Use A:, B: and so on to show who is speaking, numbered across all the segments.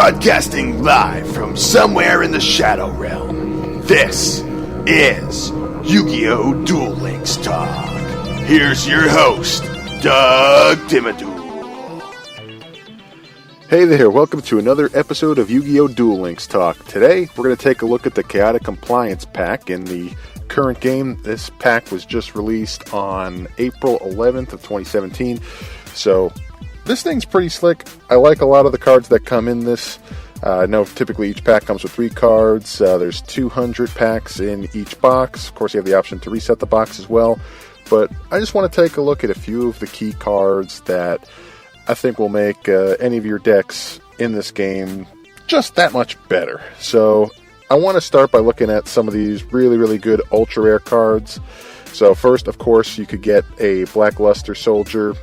A: Broadcasting live from somewhere in the Shadow Realm, this is YuGiOh Duel Links Talk. Here's your host, Doug Dimmaduel.
B: Hey there, welcome to another episode of YuGiOh Duel Links Talk. Today, we're going to take a look at the Chaotic Compliance Pack in the current game. This pack was just released on April 11th of 2017, so this thing's pretty slick. I like a lot of the cards that come in this. I know typically each pack comes with 3 cards. There's 200 packs in each box. Of course, you have the option to reset the box as well. But I just want to take a look at a few of the key cards that I think will make any of your decks in this game just that much better. So I want to start by looking at some of these really good ultra rare cards. So first, of course, you could get a Blackluster Soldier.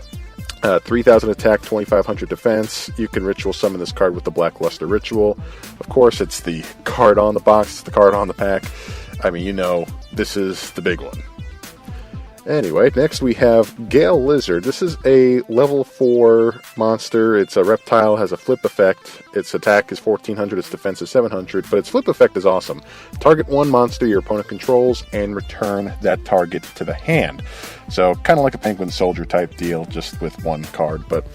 B: 3,000 attack, 2,500 defense. You can ritual summon this card with the Blackluster Ritual. Of course, it's the card on the box, it's the card on the pack. I mean, you know, this is the big one. Anyway, next we have Gale Lizard. This is a level 4 monster. It's a reptile, has a flip effect. Its attack is 1,400, its defense is 700, but its flip effect is awesome. Target one monster your opponent controls and return that target to the hand. So, kind of like a Penguin Soldier type deal, just with one card. But,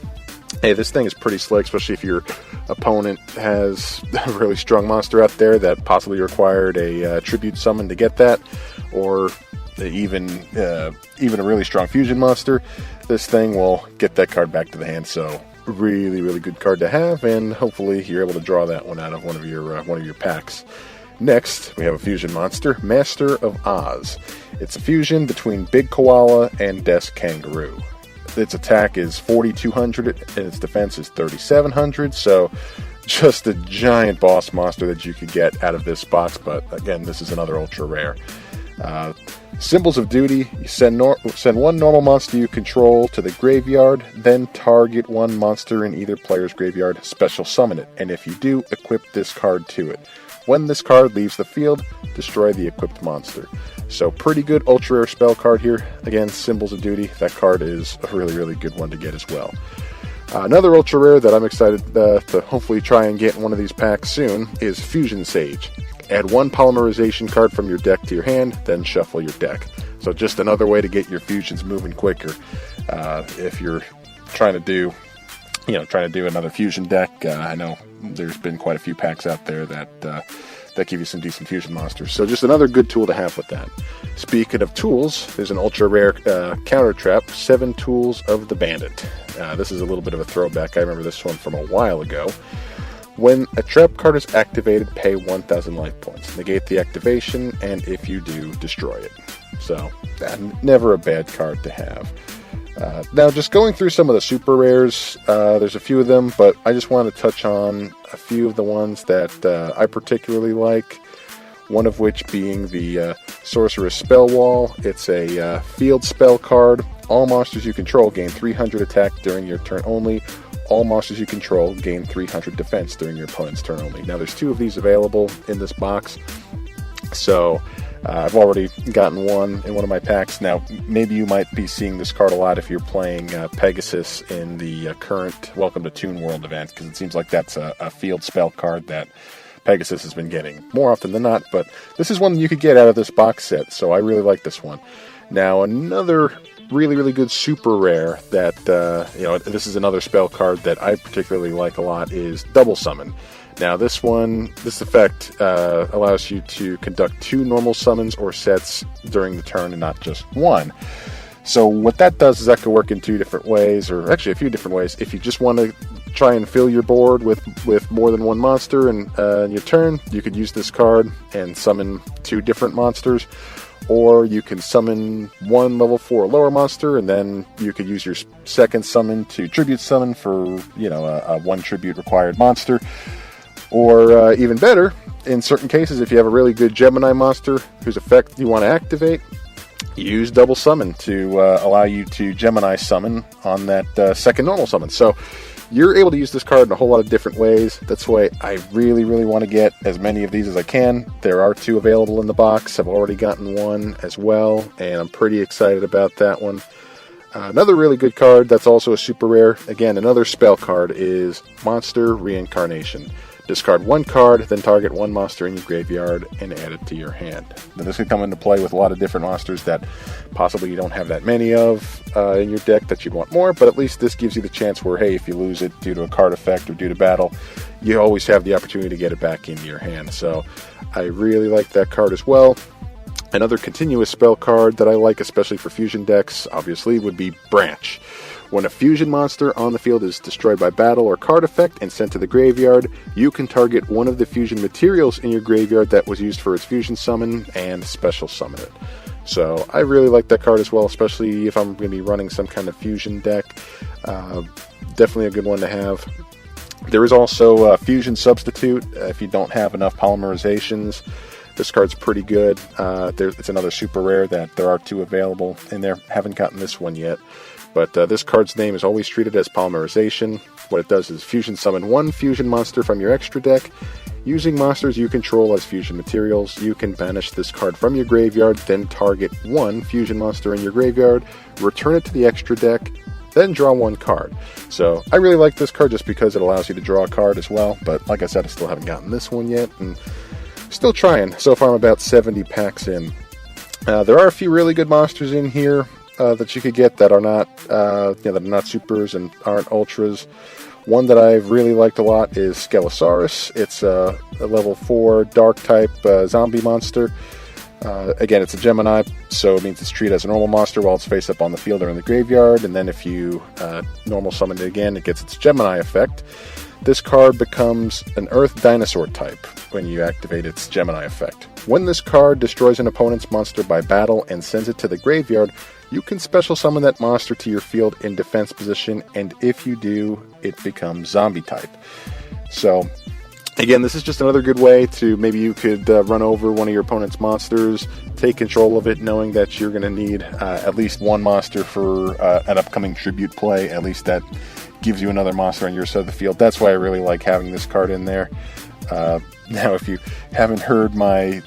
B: hey, this thing is pretty slick, especially if your opponent has a really strong monster out there that possibly required a tribute summon to get that, or even a really strong fusion monster. This thing will get that card back to the hand. So really good card to have, and hopefully you're able to draw that one out of one of your packs. Next, we have a fusion monster, Master of Oz. It's a fusion between Big Koala and Desk Kangaroo. Its attack is 4,200 and its defense is 3,700. So just a giant boss monster that you could get out of this box. But again, this is another ultra rare. Symbols of Duty, you send one normal monster you control to the graveyard, then target one monster in either player's graveyard, special summon it, and if you do, equip this card to it. When this card leaves the field, destroy the equipped monster. So pretty good ultra rare spell card here. Again, Symbols of Duty, that card is a really good one to get as well. Another ultra rare that I'm excited to hopefully try and get in one of these packs soon is Fusion Sage. Add one polymerization card from your deck to your hand, then shuffle your deck. So just another way to get your fusions moving quicker. If you're trying to do another fusion deck, I know there's been quite a few packs out there that give you some decent fusion monsters. So just another good tool to have with that. Speaking of tools, there's an ultra rare counter trap, 7 Tools of the Bandit. This is a little bit of a throwback. I remember this one from a while ago. When a trap card is activated, pay 1,000 life points. Negate the activation, and if you do, destroy it. So, never a bad card to have. Now, just going through some of the super rares, there's a few of them, but I just want to touch on a few of the ones that I particularly like. One of which being the Sorcerer's Spell Wall. It's a field spell card. All monsters you control gain 300 attack during your turn only. All monsters you control gain 300 defense during your opponent's turn only. Now, there's 2 of these available in this box. So, I've already gotten one in one of my packs. Now, maybe you might be seeing this card a lot if you're playing Pegasus in the current Welcome to Toon World event, because it seems like that's a field spell card that Pegasus has been getting more often than not. But this is one that you could get out of this box set, so I really like this one. Now, another really good super rare that, this is another spell card that I particularly like a lot, is Double Summon. Now this effect allows you to conduct 2 normal summons or sets during the turn and not just one. So what that does is that could work in 2 different ways, or actually a few different ways. If you just want to try and fill your board with more than one monster in your turn, you could use this card and summon 2 different monsters. Or you can summon one level 4 lower monster, and then you could use your second summon to tribute summon for, a 1 tribute required monster. Or even better, in certain cases, if you have a really good Gemini monster whose effect you want to activate, use Double Summon to allow you to Gemini summon on that second normal summon. So you're able to use this card in a whole lot of different ways. That's why I really want to get as many of these as I can. There are 2 available in the box. I've already gotten one as well, and I'm pretty excited about that one. Another really good card that's also a super rare, again, another spell card, is Monster Reincarnation. Discard one card, then target one monster in your graveyard and add it to your hand. Now, this could come into play with a lot of different monsters that possibly you don't have that many of in your deck that you'd want more, but at least this gives you the chance where, hey, if you lose it due to a card effect or due to battle, you always have the opportunity to get it back into your hand. So I really like that card as well. Another continuous spell card that I like, especially for fusion decks, obviously, would be Branch. When a fusion monster on the field is destroyed by battle or card effect and sent to the graveyard, you can target one of the fusion materials in your graveyard that was used for its fusion summon and special summon it. So I really like that card as well, especially if I'm going to be running some kind of fusion deck. Definitely a good one to have. There is also a fusion substitute if you don't have enough polymerizations. This card's pretty good. It's another super rare that there are 2 available in there. Haven't gotten this one yet. But this card's name is always treated as polymerization. What it does is fusion summon one fusion monster from your extra deck. Using monsters you control as fusion materials, you can banish this card from your graveyard, then target one fusion monster in your graveyard, return it to the extra deck, then draw one card. So I really like this card just because it allows you to draw a card as well. But like I said, I still haven't gotten this one yet, and still trying. So far I'm about 70 packs in. There are a few really good monsters in here that you could get that are not that are not supers and aren't ultras. One that I've really liked a lot is Skelosaurus. It's a level 4 dark type zombie monster. Again, it's a Gemini, so it means it's treated as a normal monster while it's face up on the field or in the graveyard, and then if you normal summon it again, it gets its Gemini effect. This card becomes an Earth Dinosaur type when you activate its Gemini effect. When this card destroys an opponent's monster by battle and sends it to the graveyard, you can special summon that monster to your field in defense position, and if you do, it becomes zombie type. So, again, this is just another good way to, maybe you could run over one of your opponent's monsters, take control of it, knowing that you're going to need at least one monster for an upcoming tribute play. At least that gives you another monster on your side of the field. That's why I really like having this card in there. Now, if you haven't heard my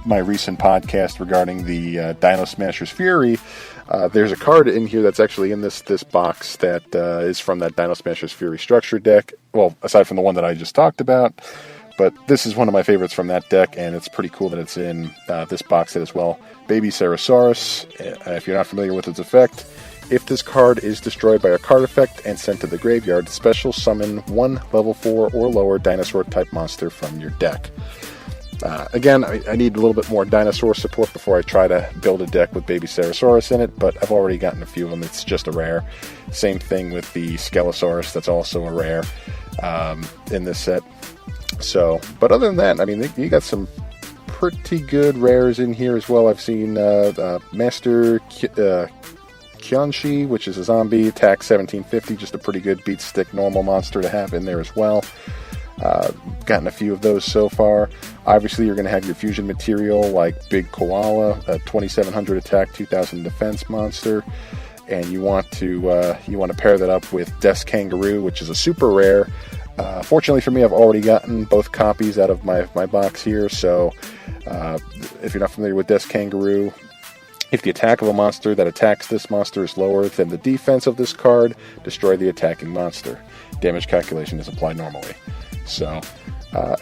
B: recent podcast regarding the Dino Smasher's Fury, there's a card in here that's actually in this box that is from that Dino Smasher's Fury structure deck. Well, aside from the one that I just talked about. But this is one of my favorites from that deck, and it's pretty cool that it's in this box set as well. Baby Ceratosaurus, if you're not familiar with its effect, if this card is destroyed by a card effect and sent to the graveyard, special summon one level 4 or lower dinosaur-type monster from your deck. Again, I need a little bit more dinosaur support before I try to build a deck with Baby Ceratosaurus in it, but I've already gotten a few of them. It's just a rare. Same thing with the Skelosaurus, that's also a rare in this set. So, but other than that, I mean, you got some pretty good rares in here as well. I've seen Master Kyonshi, which is a zombie, attack 1750, just a pretty good beat stick normal monster to have in there as well. Gotten a few of those so far. Obviously, you're going to have your fusion material like Big Koala, a 2700 attack, 2000 defense monster, and you want to pair that up with Death's Kangaroo, which is a super rare. Fortunately for me, I've already gotten both copies out of my box here, so if you're not familiar with Death's Kangaroo, if the attack of a monster that attacks this monster is lower than the defense of this card, destroy the attacking monster. Damage calculation is applied normally. So,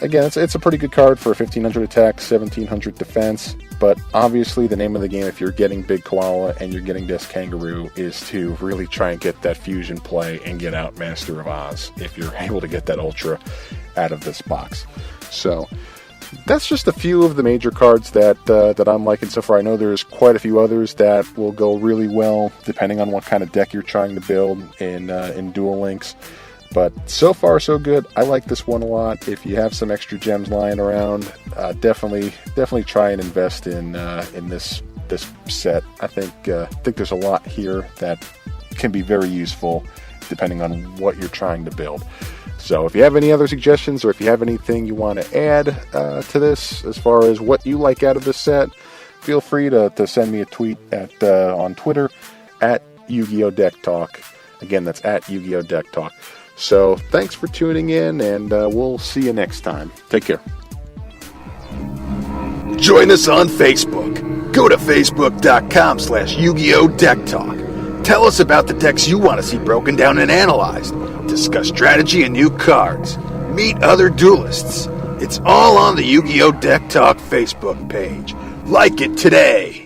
B: again, it's a pretty good card for 1500 attack, 1700 defense, but obviously the name of the game, if you're getting Big Koala and you're getting Death's Kangaroo, is to really try and get that fusion play and get out Master of Oz if you're able to get that Ultra out of this box. So, that's just a few of the major cards that I'm liking so far. I know there's quite a few others that will go really well depending on what kind of deck you're trying to build in Duel Links. But so far, so good. I like this one a lot. If you have some extra gems lying around, definitely try and invest in this set. I think there's a lot here that can be very useful depending on what you're trying to build. So if you have any other suggestions, or if you have anything you want to add to this as far as what you like out of this set, feel free to send me a tweet on Twitter at YuGiOh Deck Talk. Again, that's at YuGiOh Deck Talk. So thanks for tuning in, and we'll see you next time. Take care.
A: Join us on Facebook. Go to facebook.com/YuGiOh Deck Talk. Tell us about the decks you want to see broken down and analyzed. Discuss strategy and new cards. meet other duelists. It's all on the Yu-Gi-Oh! Deck Talk Facebook page. Like it today!